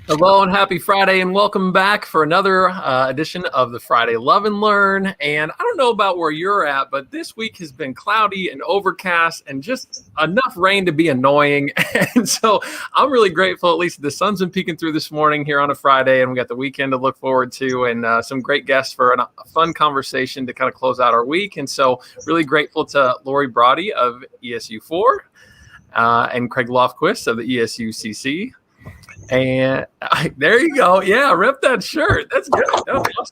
Hello and happy Friday, and welcome back for another edition of the Friday Love and Learn. And I don't know about where you're at, but this week has been cloudy and overcast and just enough rain to be annoying. And so I'm really grateful, at least the sun's been peeking through this morning here on a Friday, and we got the weekend to look forward to, and some great guests for a fun conversation to kind of close out our week. And so really grateful to Lori Broady of ESU4 and Kraig Lofquist of the ESUCC. And there you go. Yeah, rep that shirt. That's good. That was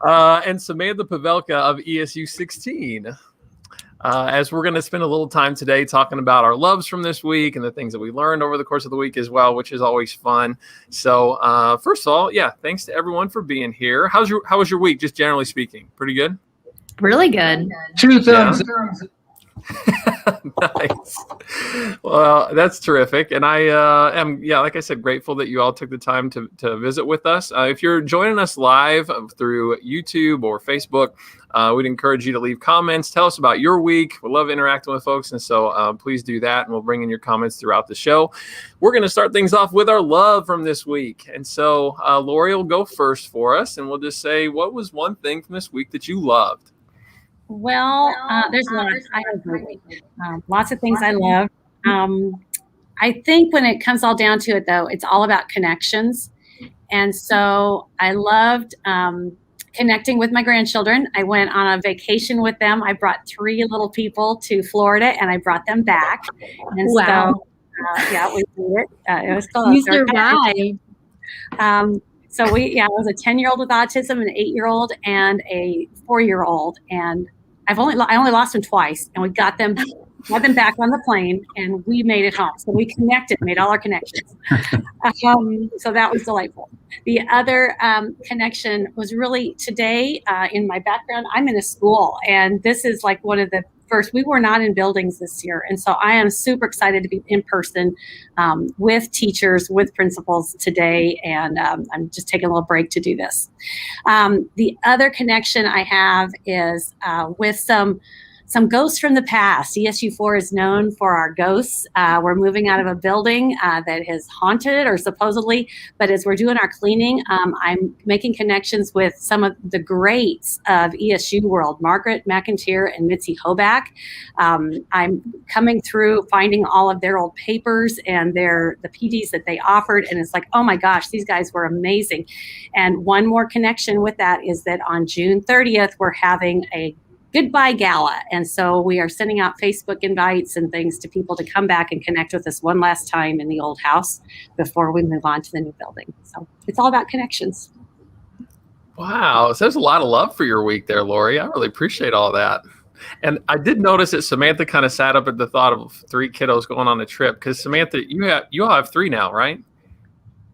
awesome. And Samantha Pavelka of ESU16. As we're going to spend a little time today talking about our loves from this week and the things that we learned over the course of the week as well, which is always fun. So first of all, yeah, thanks to everyone for being here. How was your week, just generally speaking? Pretty good? Really good. Two thumbs. Nice. Well, that's terrific. And I am, like I said, grateful that you all took the time to visit with us. If you're joining us live through YouTube or Facebook, we'd encourage you to leave comments. Tell us about your week. We love interacting with folks. And so please do that. And we'll bring in your comments throughout the show. We're going to start things off with our love from this week. And so Lori will go first for us. And we'll just say, what was one thing from this week that you loved? Well, there's lots. I agree. Lots of things I love. I think when it comes all down to it, though, it's all about connections. And so I loved connecting with my grandchildren. I went on a vacation with them. I brought 3 little people to Florida, and I brought them back. And wow. So, yeah, we did it. It was cool. You survived. So it was a 10-year-old with autism, an 8-year-old, and a 4-year-old. And I only lost them twice, and we got them back on the plane, and we made it home. So we made all our connections. So that was delightful. The other connection was really today in my background. I'm in a school, and this is like one of the first. We were not in buildings this year, and so I am super excited to be in person with teachers, with principals today, and I'm just taking a little break to do this. The other connection I have is with some ghosts from the past. ESU4 is known for our ghosts. We're moving out of a building that is haunted, or supposedly, but as we're doing our cleaning, I'm making connections with some of the greats of ESU world, Margaret McIntyre and Mitzi Hoback. I'm coming through, finding all of their old papers and the PDs that they offered, and it's like, oh my gosh, these guys were amazing. And one more connection with that is that on June 30th, we're having a goodbye gala. And so we are sending out Facebook invites and things to people to come back and connect with us one last time in the old house before we move on to the new building. So it's all about connections. Wow. So there's a lot of love for your week there, Lori. I really appreciate all that. And I did notice that Samantha kind of sat up at the thought of 3 kiddos going on a trip, because Samantha, you all have 3 now, right?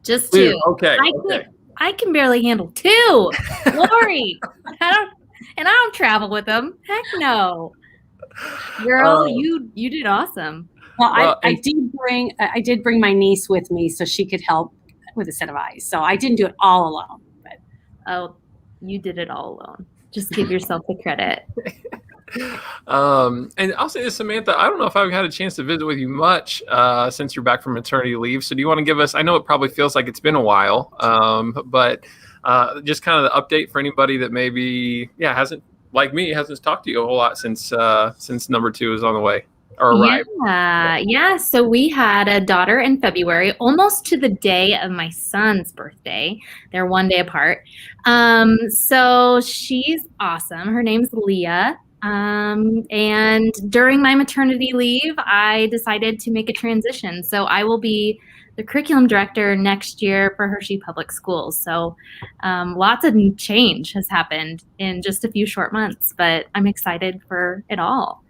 Just 2. Okay. I can barely handle 2. Lori, I don't travel with them. Heck no. Girl, you did awesome. Well, I did bring my niece with me so she could help with a set of eyes. So I didn't do it all alone. But oh, you did it all alone. Just give yourself the credit. And I'll say this, Samantha, I don't know if I've had a chance to visit with you much since you're back from maternity leave. So do you want to give us, I know it probably feels like it's been a while, but just kind of the update for anybody that maybe, hasn't talked to you a whole lot since number 2 is on the way or arrived. Yeah. So we had a daughter in February, almost to the day of my son's birthday. They're 1 day apart. So she's awesome. Her name's Leah. And during my maternity leave, I decided to make a transition. So I will be the curriculum director next year for Hershey Public Schools. So lots of change has happened in just a few short months, but I'm excited for it all.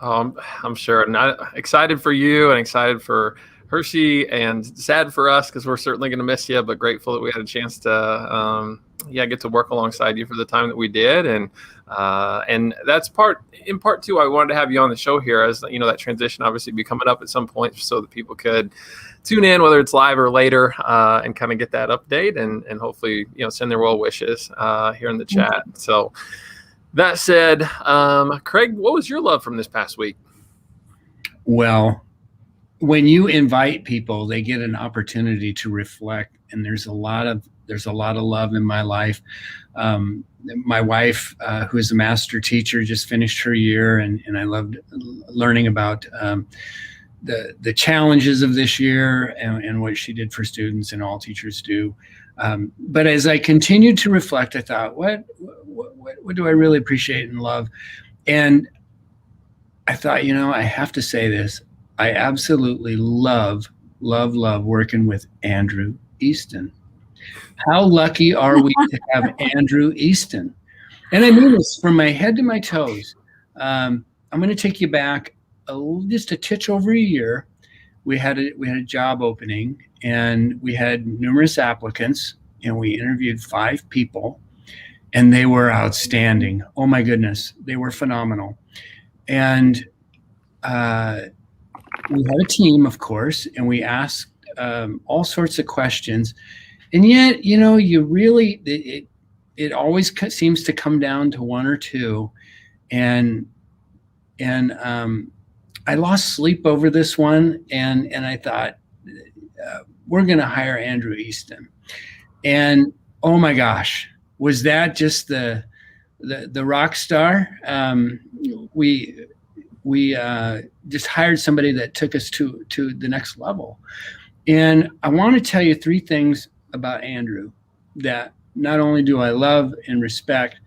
I'm sure. And I'm excited for you and excited for Hershey, and sad for us because we're certainly going to miss you, but grateful that we had a chance to get to work alongside you for the time that we did. And that's part 2, I wanted to have you on the show here, as you know, that transition obviously be coming up at some point so that people could tune in, whether it's live or later, and kind of get that update and hopefully, send their well wishes here in the chat. So that said, Kraig, what was your love from this past week? Well, when you invite people, they get an opportunity to reflect, and there's a lot of love in my life. My wife, who is a master teacher, just finished her year, and I loved learning about the challenges of this year and what she did for students, and all teachers do. But as I continued to reflect, I thought, what do I really appreciate and love? And I thought, I have to say this. I absolutely love working with Andrew Easton. How lucky are we to have Andrew Easton? And I mean this from my head to my toes. I'm going to take you back just a titch over a year. We had a job opening, and we had numerous applicants, and we interviewed 5 people, and they were outstanding. Oh my goodness, they were phenomenal. And we had a team, of course, and we asked all sorts of questions. And yet, you really, it always seems to come down to 1 or 2. And I lost sleep over this one, and I thought, we're going to hire Andrew Easton. And oh my gosh, was that just the rock star? We just hired somebody that took us to the next level. And I want to tell you 3 things about Andrew that not only do I love and respect.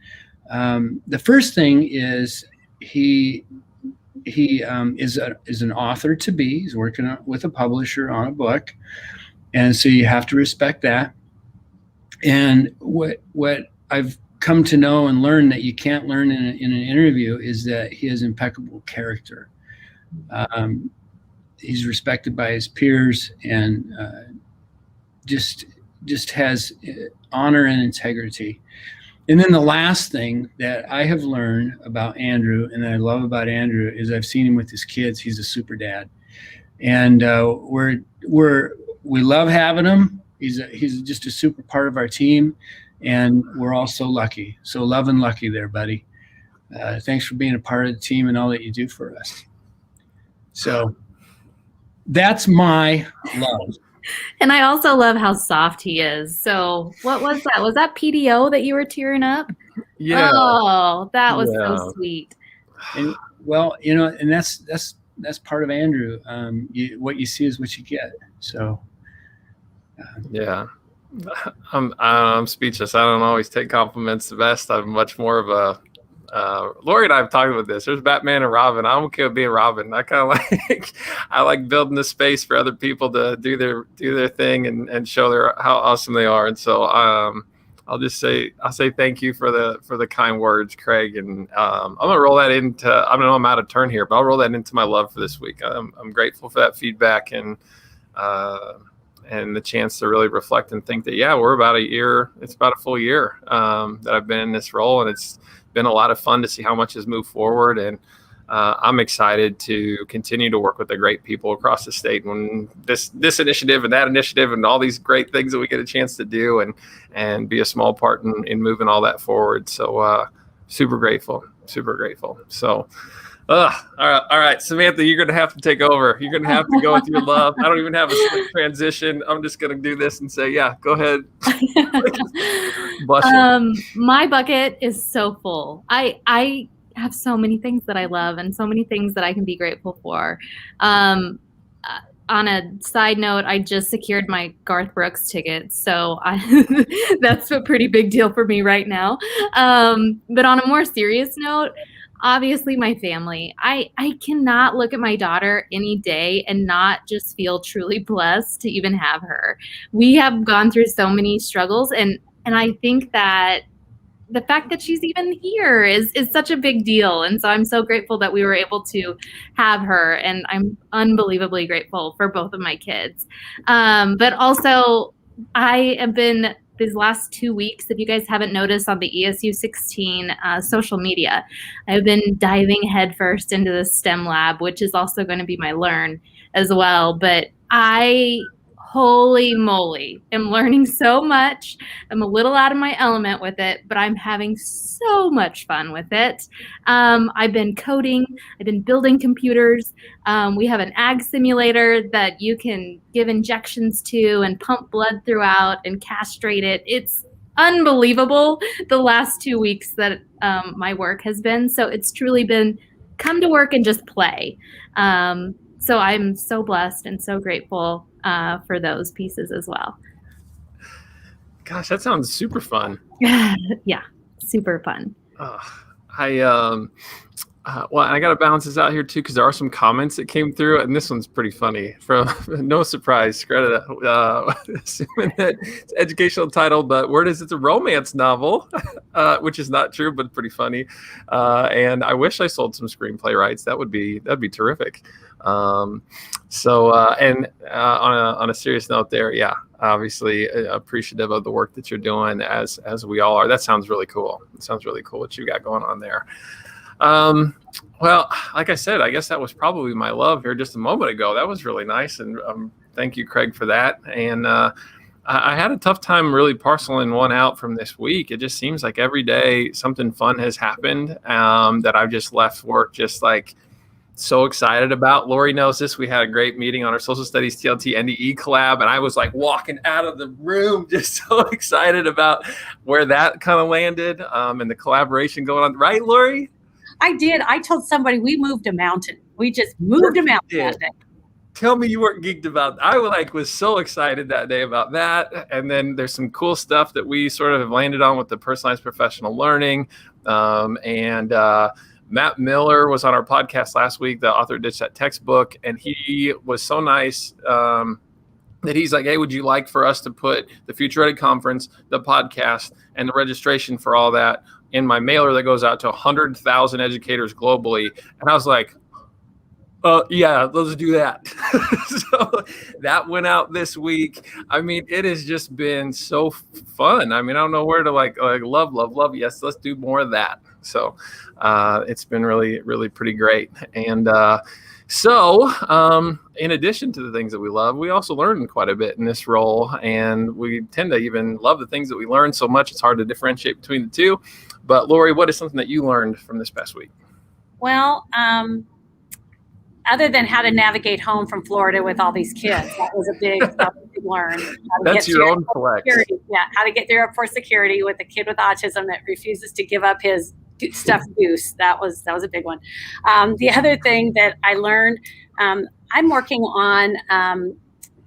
The first thing is he is an author to be. He's working with a publisher on a book, and so you have to respect that. And what I've come to know and learn that you can't learn in an interview is that he has impeccable character. He's respected by his peers, and just has honor and integrity. And then the last thing that I have learned about Andrew, and that I love about Andrew, is I've seen him with his kids. He's a super dad, and we love having him. He's just a super part of our team, and we're all so lucky. So love and lucky there, buddy. Thanks for being a part of the team and all that you do for us. So that's my love. And I also love how soft he is. So what was that? Was that PDO that you were tearing up? Yeah. Oh, that was so sweet. And well, and that's part of Andrew. What you see is what you get. So yeah. I'm speechless. I don't always take compliments the best. I'm much more of a Lori and I have talked about this. There's Batman and Robin. I'm okay with being Robin. I kind of I like building the space for other people to do their thing and show how awesome they are. And so I'll say thank you for the kind words, Kraig. And I'm gonna roll that into, I know I'm out of turn here, but I'll roll that into my love for this week. I'm grateful for that feedback and the chance to really reflect and think that, yeah, we're about a year. It's about a full year that I've been in this role, and it's been a lot of fun to see how much has moved forward. And I'm excited to continue to work with the great people across the state when this initiative and that initiative and all these great things that we get a chance to do and be a small part in moving all that forward. So super grateful. So all right, Samantha, you're going to have to take over. You're going to have to go with your love. I don't even have a slick transition. I'm just going to do this and say, yeah, go ahead. My bucket is so full. I have so many things that I love and so many things that I can be grateful for. On a side note, I just secured my Garth Brooks tickets, so that's a pretty big deal for me right now. But on a more serious note, obviously my family. I cannot look at my daughter any day and not just feel truly blessed to even have her. We have gone through so many struggles, and I think that the fact that she's even here is such a big deal. And so I'm so grateful that we were able to have her, and I'm unbelievably grateful for both of my kids. But also I have been, these last 2 weeks, if you guys haven't noticed on the ESUCC social media, I've been diving headfirst into the STEM lab, which is also going to be my learn as well. But I holy moly, I'm learning so much. I'm a little out of my element with it, but I'm having so much fun with it. I've been coding, I've been building computers. We have an ag simulator that you can give injections to and pump blood throughout and castrate it. It's unbelievable the last 2 weeks that my work has been. So it's truly been come to work and just play. So I'm so blessed and so grateful for those pieces as well. Gosh, that sounds super fun. Yeah, super fun. Well, I got to balance this out here too, because there are some comments that came through, and this one's pretty funny. From no surprise, Greta, assuming that it's educational title, but word is it's a romance novel, which is not true, but pretty funny. And I wish I sold some screenplay rights. That'd be terrific. On a serious note, there, yeah, obviously appreciative of the work that you're doing, as we all are. That sounds really cool. It sounds really cool what you got going on there. Well, like I said, I guess that was probably my love here just a moment ago. That was really nice. And thank you, Kraig, for that. And I had a tough time really parceling one out from this week. It just seems like every day something fun has happened that I've just left work just like so excited about. Lori knows this. We had a great meeting on our social studies TLT NDE collab, and I was like walking out of the room just so excited about where that kind of landed and the collaboration going on. Right, Lori? I did. I told somebody we moved a mountain. We just moved a mountain that day. Tell me you weren't geeked about that. I was so excited that day about that. And then there's some cool stuff that we sort of have landed on with the personalized professional learning. Matt Miller was on our podcast last week, the author of Ditch That Textbook, and he was so nice that he's like, hey, would you like for us to put the Future Ready Conference, the podcast, and the registration for all that in my mailer that goes out to 100,000 educators globally? And I was like, yeah, let's do that. So that went out this week. I mean, it has just been so fun. I mean, I don't know where to like love. Yes, let's do more of that. So it's been really, really pretty great. And in addition to the things that we love, we also learn quite a bit in this role. And we tend to even love the things that we learn so much, it's hard to differentiate between the two. But Lori, what is something that you learned from this past week? Well, other than how to navigate home from Florida with all these kids, that was a big learn. That's your own flex. Yeah, how to get through airport security with a kid with autism that refuses to give up his stuffed goose. That was a big one. The other thing that I learned, I'm working on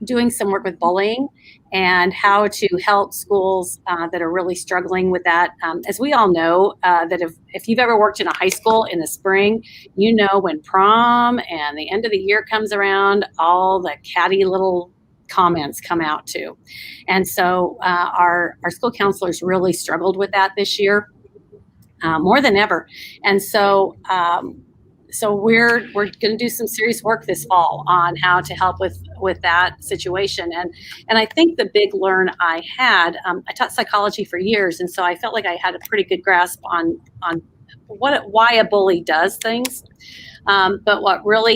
doing some work with bullying and how to help schools that are really struggling with that. As we all know, that if you've ever worked in a high school in the spring, you know when prom and the end of the year comes around, all the catty little comments come out too. And so our school counselors really struggled with that this year, more than ever. And so we're going to do some serious work this fall on how to help with that situation. And I think the big learn I had, I taught psychology for years, and so I felt like I had a pretty good grasp on why a bully does things. But what really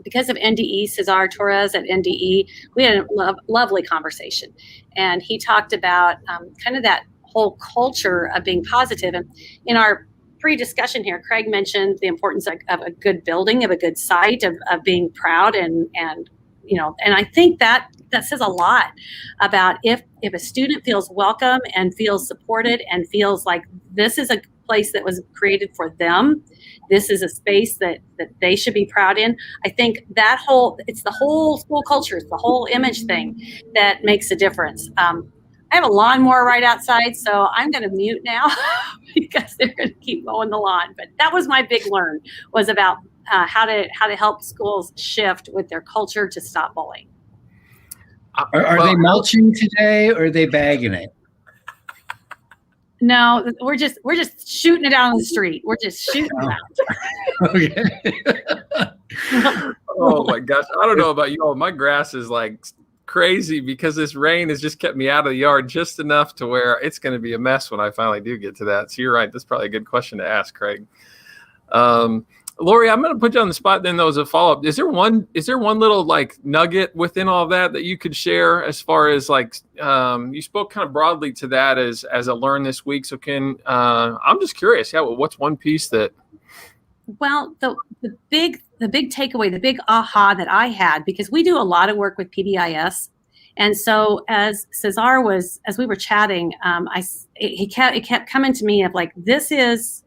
because of NDE, Cesar Torres at NDE, we had a lovely conversation, and he talked about kind of that whole culture of being positive. And in our pre-discussion here, Kraig mentioned the importance of a good building, of a good site, of being proud, and I think that says a lot about if a student feels welcome and feels supported and feels like this is a place that was created for them, this is a space that they should be proud in. I think it's the whole school culture, it's the whole image thing that makes a difference. I have a lawnmower right outside, so I'm going to mute now because they're going to keep mowing the lawn. But that was my big learn, was about how to help schools shift with their culture to stop bullying. Are they mulching today, or are they bagging it? No, we're just shooting it out on the street. We're just shooting it out. Okay. Oh my gosh, I don't know about you all. My grass is like crazy because this rain has just kept me out of the yard just enough to where it's going to be a mess when I finally do get to that. So you're right. That's probably a good question to ask, Kraig. Lori, I'm going to put you on the spot then, though, as a follow-up. Is there one little like nugget within all that you could share as far as like, you spoke kind of broadly to that as a learn this week. So I'm just curious. Yeah. Well, what's one piece that? Well, the big takeaway, the big aha that I had, because we do a lot of work with PBIS. And so as Cesar as we were chatting, it kept coming to me of like, this is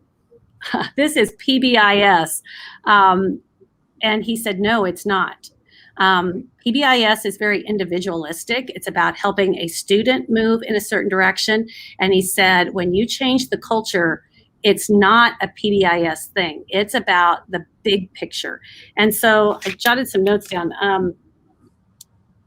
PBIS. And he said, no, it's not. PBIS is very individualistic. It's about helping a student move in a certain direction. And he said, when you change the culture, it's not a PBIS thing. It's about the big picture. And so I jotted some notes down.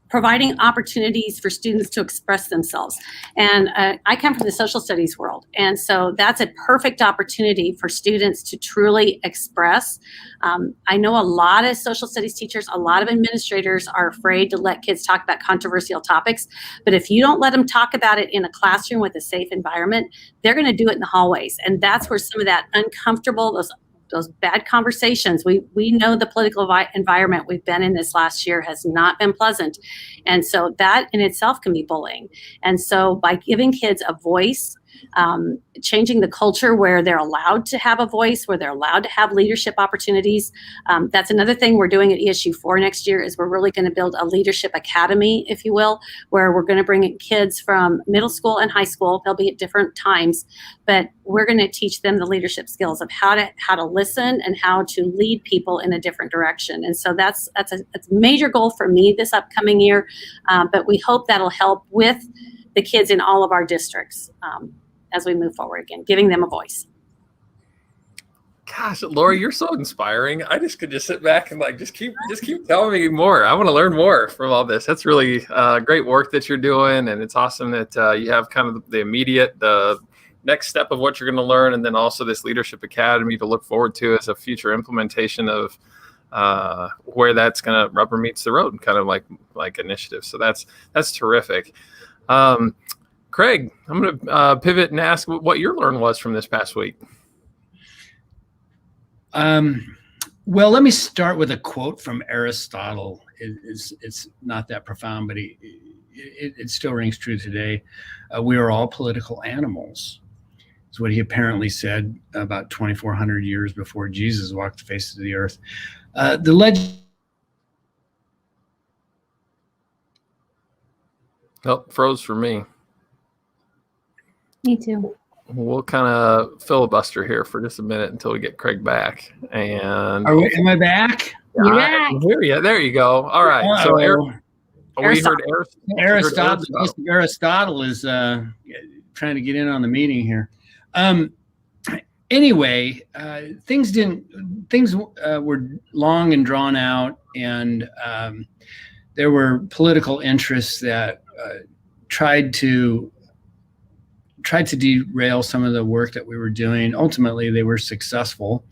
Providing opportunities for students to express themselves. And I come from the social studies world. And so that's a perfect opportunity for students to truly express. I know a lot of social studies teachers, a lot of administrators are afraid to let kids talk about controversial topics. But if you don't let them talk about it in a classroom with a safe environment, they're going to do it in the hallways. And that's where some of that uncomfortable, those bad conversations, we know the political environment we've been in this last year has not been pleasant. And so that in itself can be bullying. And so by giving kids a voice, changing the culture where they're allowed to have a voice, where they're allowed to have leadership opportunities. That's another thing we're doing at ESU4 next year is we're really going to build a leadership academy, if you will, where we're going to bring in kids from middle school and high school. They'll be at different times, but we're going to teach them the leadership skills of how to listen and how to lead people in a different direction. And so that's a major goal for me this upcoming year. But we hope that'll help with the kids in all of our districts as we move forward again, giving them a voice. Gosh, Lori, you're so inspiring. I just could sit back and like just keep telling me more. I want to learn more from all this. That's really great work that you're doing, and it's awesome that you have kind of the immediate, the next step of what you're going to learn, and then also this leadership academy to look forward to as a future implementation of where that's going to rubber meets the road, kind of like initiative. So that's terrific. Kraig, I'm going to pivot and ask what your learn was from this past week. Well, let me start with a quote from Aristotle. It's not that profound, but it still rings true today. We are all political animals. Is what he apparently said about 2,400 years before Jesus walked the face of the earth. Oh, froze for me. Me too. We'll kind of filibuster here for just a minute until we get Kraig back. And am I back? You're back. There you go. All right. So we heard Aristotle is trying to get in on the meeting here. Anyway, things were long and drawn out, and there were political interests that tried to derail some of the work that we were doing. Ultimately, they were successful.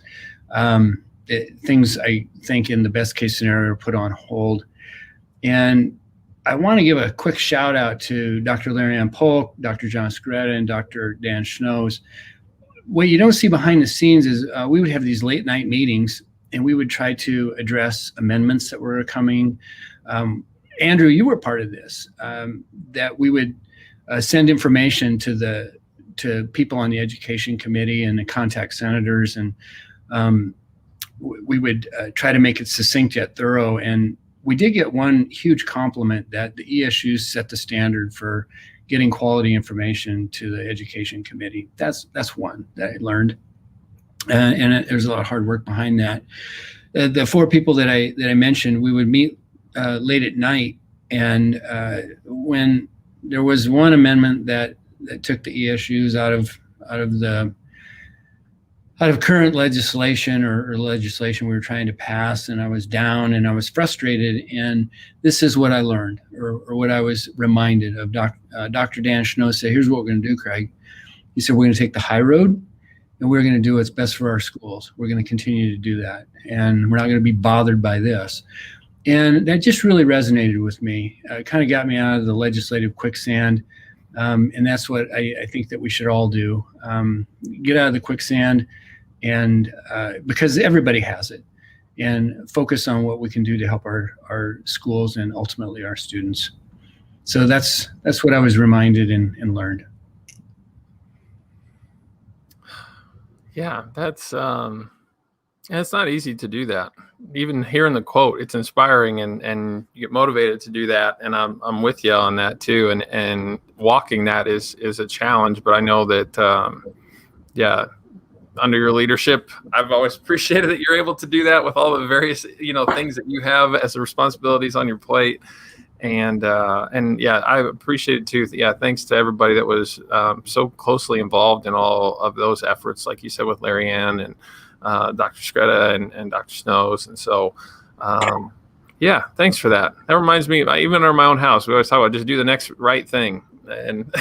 Things, I think, in the best case scenario, were put on hold. And I want to give a quick shout out to Dr. Larry Ann Polk, Dr. John Scaretta, and Dr. Dan Schnoes. What you don't see behind the scenes is we would have these late night meetings, and we would try to address amendments that were coming. Andrew, you were part of this, that we would send information to people on the education committee and the contact senators, and we would try to make it succinct yet thorough. And we did get one huge compliment that the ESUs set the standard for getting quality information to the education committee. That's one that I learned, and there's a lot of hard work behind that. The four people that I mentioned, we would meet late at night, and when there was one amendment that took the ESUs out of current legislation or legislation we were trying to pass, and I was down and I was frustrated. And this is what I learned, or what I was reminded of. Dr. Dan Schnoes said, "Here's what we're going to do, Kraig." He said, "We're going to take the high road, and we're going to do what's best for our schools. We're going to continue to do that, and we're not going to be bothered by this." And that just really resonated with me. It kind of got me out of the legislative quicksand. And that's what I think that we should all do. Get out of the quicksand and because everybody has it, and focus on what we can do to help our schools and ultimately our students. So that's what I was reminded and learned. Yeah, that's it's not easy to do that. Even hearing the quote, it's inspiring, and you get motivated to do that. And I'm with you on that too. And walking that is a challenge, but I know that yeah, under your leadership, I've always appreciated that you're able to do that with all the various things that you have as responsibilities on your plate. And yeah, I appreciate it too. Yeah, thanks to everybody that was so closely involved in all of those efforts, like you said, with Larry Ann and Dr. Skretta and Dr. Snows. And so, yeah, thanks for that. That reminds me, even in my own house, we always talk about just do the next right thing. And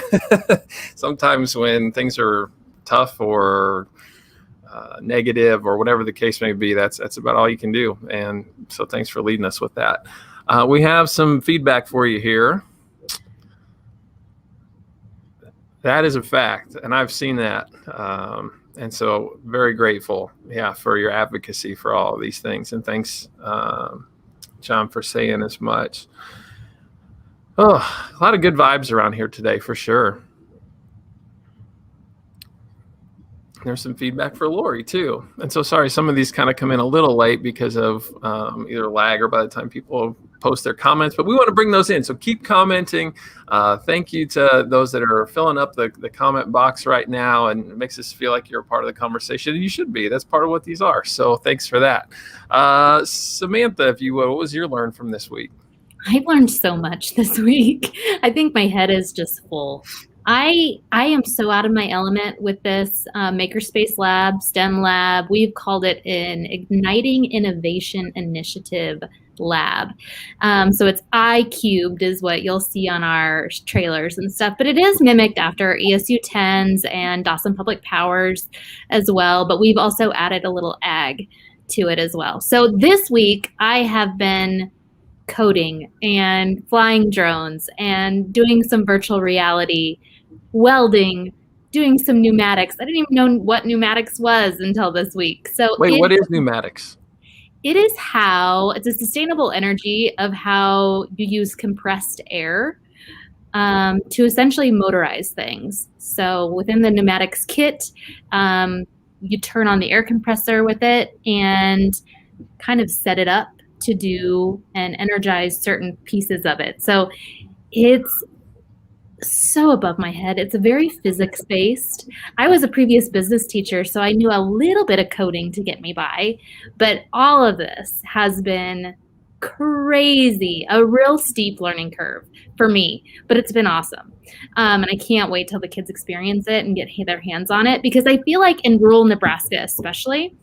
sometimes when things are tough or negative or whatever the case may be, that's about all you can do. And so thanks for leading us with that. We have some feedback for you here. That is a fact, and I've seen that. And so very grateful, for your advocacy for all of these things. And thanks, John, for saying as much. Oh, a lot of good vibes around here today, for sure. There's some feedback for Lori too. And so sorry, some of these kind of come in a little late because of either lag or by the time people post their comments, but we want to bring those in. So keep commenting. Thank you to those that are filling up the comment box right now, and it makes us feel like you're a part of the conversation, and you should be. That's part of what these are. So thanks for that. Samantha, if you will, what was your learn from this week? I learned so much this week. I think my head is just full. I am so out of my element with this Makerspace Lab, STEM Lab. We've called it an Igniting Innovation Initiative Lab. So it's I-cubed is what you'll see on our trailers and stuff, but it is mimicked after ESU 10s and Dawson Public Powers as well. But we've also added a little ag to it as well. So this week I have been coding and flying drones and doing some virtual reality, welding, doing some pneumatics. I didn't even know what pneumatics was until this week. So wait, what is pneumatics? It is it's a sustainable energy of how you use compressed air to essentially motorize things. So within the pneumatics kit, you turn on the air compressor with it and kind of set it up to do and energize certain pieces of it. So it's so above my head. It's very physics-based. I was a previous business teacher, so I knew a little bit of coding to get me by, but all of this has been crazy, a real steep learning curve for me, but it's been awesome. And I can't wait till the kids experience it and get their hands on it, because I feel like in rural Nebraska especially,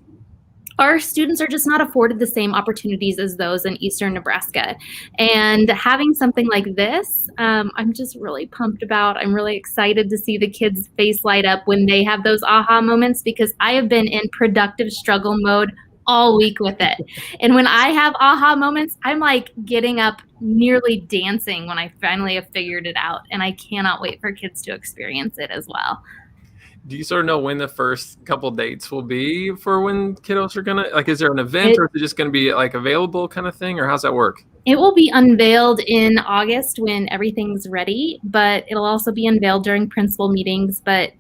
our students are just not afforded the same opportunities as those in eastern Nebraska. And having something like this, I'm just really pumped about. I'm really excited to see the kids' face light up when they have those aha moments, because I have been in productive struggle mode all week with it. And when I have aha moments, I'm like getting up nearly dancing when I finally have figured it out. And I cannot wait for kids to experience it as well. Do you sort of know when the first couple dates will be for when kiddos are gonna, like, is there an event or is it just gonna be like available kind of thing, or how's that work? It will be unveiled in August when everything's ready, but it'll also be unveiled during principal meetings, but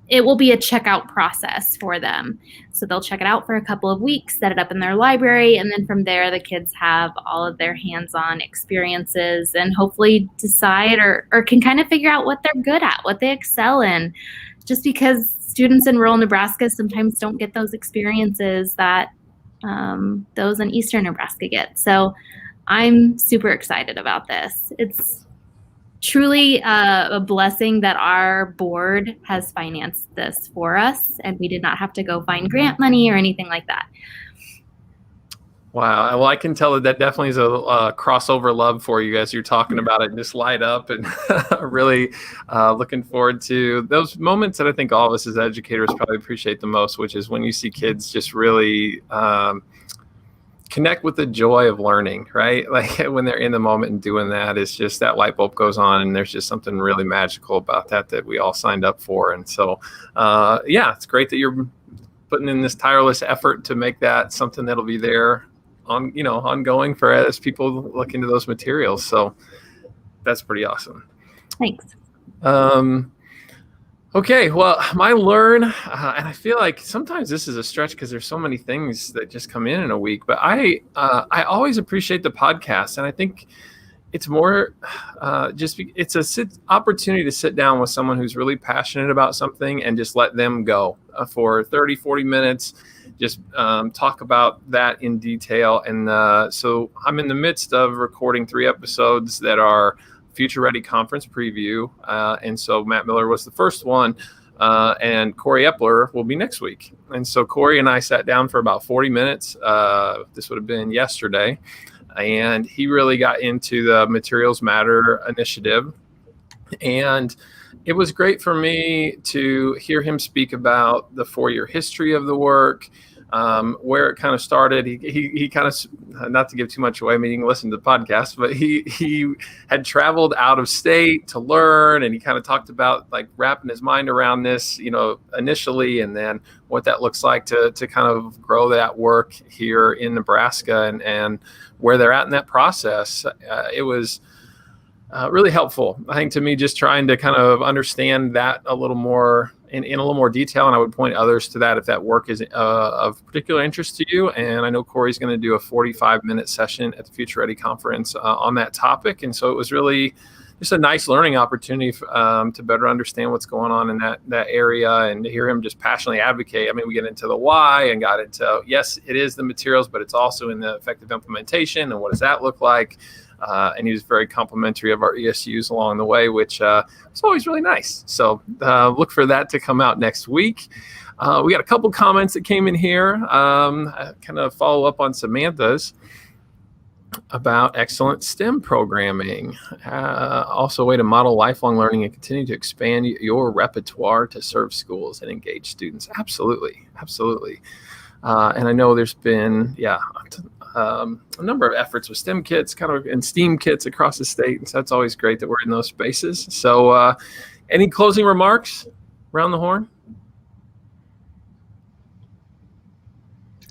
it will be a checkout process for them. So they'll check it out for a couple of weeks, set it up in their library, and then from there the kids have all of their hands-on experiences and hopefully decide or can kind of figure out what they're good at, what they excel in, just because students in rural Nebraska sometimes don't get those experiences that those in eastern Nebraska get. So I'm super excited about this. It's truly a blessing that our board has financed this for us, and we did not have to go find grant money or anything like that. Wow. Well, I can tell that definitely is a crossover love for you as you're talking about it, and just light up, and really looking forward to those moments that I think all of us as educators probably appreciate the most, which is when you see kids just really connect with the joy of learning, right? Like when they're in the moment and doing that, it's just that light bulb goes on, and there's just something really magical about that we all signed up for. And so, it's great that you're putting in this tireless effort to make that something that'll be there ongoing for as people look into those materials. So that's pretty awesome. Thanks. Okay, well, my learn, and I feel like sometimes this is a stretch because there's so many things that just come in a week, but I always appreciate the podcast, and I think it's more it's a opportunity to sit down with someone who's really passionate about something and just let them go for 30, 40 minutes, just talk about that in detail. And so I'm in the midst of recording 3 episodes that are Future Ready Conference preview. And so Matt Miller was the first one, and Corey Epler will be next week. And so Corey and I sat down for about 40 minutes. This would have been yesterday. And he really got into the Materials Matter initiative. And it was great for me to hear him speak about the 4-year history of the work, where it kind of started. He kind of, not to give too much away, I mean, you can listen to the podcast, but he had traveled out of state to learn, and he kind of talked about like wrapping his mind around this, initially, and then what that looks like to kind of grow that work here in Nebraska and where they're at in that process. It was really helpful, I think, to me, just trying to kind of understand that a little more in a little more detail. And I would point others to that if that work is of particular interest to you. And I know Corey's going to do a 45-minute session at the Future Ready Conference on that topic. And so it was really just a nice learning opportunity to better understand what's going on in that area, and to hear him just passionately advocate. I mean, we get into the why and got into, yes, it is the materials, but it's also in the effective implementation, and what does that look like? And he was very complimentary of our ESUs along the way, which was always really nice. So look for that to come out next week. We got a couple comments that came in here, kind of follow up on Samantha's about excellent STEM programming. Also a way to model lifelong learning and continue to expand your repertoire to serve schools and engage students. Absolutely. And I know there's been, a number of efforts with STEM kits and STEAM kits across the state. And so that's always great that we're in those spaces. So any closing remarks around the horn?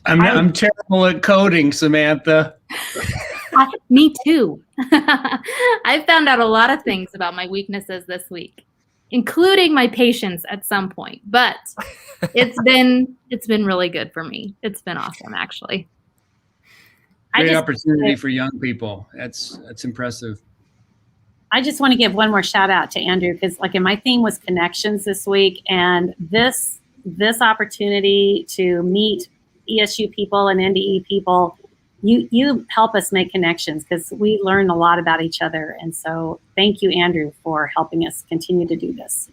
I'm terrible at coding, Samantha. Me too. I found out a lot of things about my weaknesses this week, including my patience at some point. But it's been really good for me. It's been awesome, actually. Great opportunity for young people. That's impressive. I just want to give one more shout out to Andrew, because my theme was connections this week, and this opportunity to meet ESU people and NDE people, you help us make connections, because we learn a lot about each other. And so thank you, Andrew, for helping us continue to do this.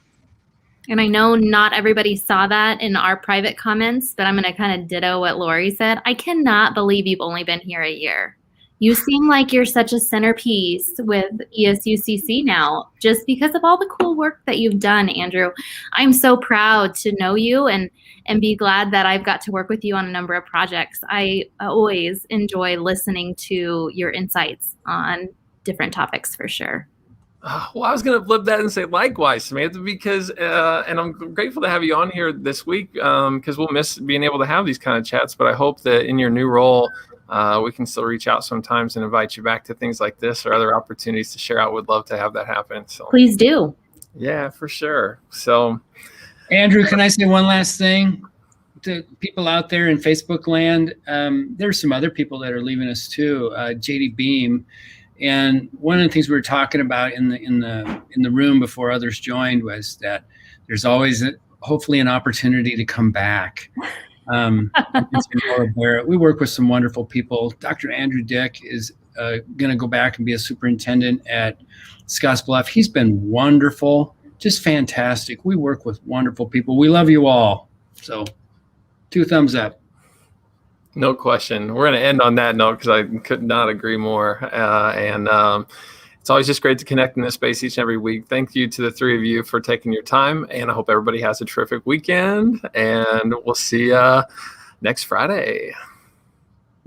And I know not everybody saw that in our private comments, but I'm going to kind of ditto what Lori said. I cannot believe you've only been here a year. You seem like you're such a centerpiece with ESUCC now, just because of all the cool work that you've done, Andrew. I'm so proud to know you and be glad that I've got to work with you on a number of projects. I always enjoy listening to your insights on different topics, for sure. Well, I was going to flip that and say likewise, Samantha, because, and I'm grateful to have you on here this week, because we'll miss being able to have these kind of chats. But I hope that in your new role, we can still reach out sometimes and invite you back to things like this or other opportunities to share out. Would love to have that happen. So please do. Yeah, for sure. So, Andrew, can I say one last thing to people out there in Facebook land? There's some other people that are leaving us too. JD Beam. And one of the things we were talking about in the room before others joined was that there's always hopefully an opportunity to come back. We work with some wonderful people. Dr. Andrew Dick is going to go back and be a superintendent at Scottsbluff. He's been wonderful, just fantastic. We work with wonderful people. We love you all. So 2 thumbs up. No question. We're going to end on that note, because I could not agree more. It's always just great to connect in this space each and every week. Thank you to the 3 of you for taking your time, and I hope everybody has a terrific weekend, and we'll see you next Friday.